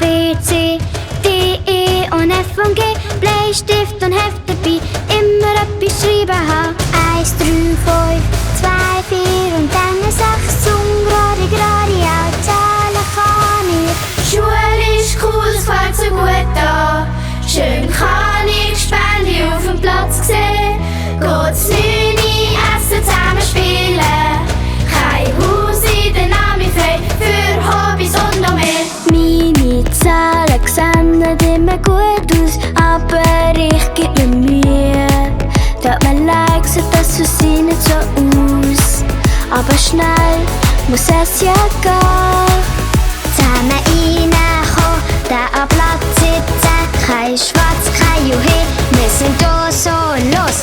B, C, D, E und F und G. Bleistift und Heft dabei, immer etwas schreiben haben. 1, 3, 5, 2, 4 und dann 6. Ungerade, auch zählen kann ich. Schule ist cool, es fällt so gut an. Schön kann ich Spende auf dem Platz sehen. Geht's 9 essen, zusammen spielen. Kein Haus in der Name frei für Hobbys und noch mehr. Meine Zahlen sehen nicht immer gut aus, aber ich gebe mir Mühe. Tut mir leid, sieht das für sie nicht so aus. Aber schnell muss es ja gehen. Zusammen reinkommen, da am Platz sitzen. Kein Schwarz, kein Juhe, wir sind da so los.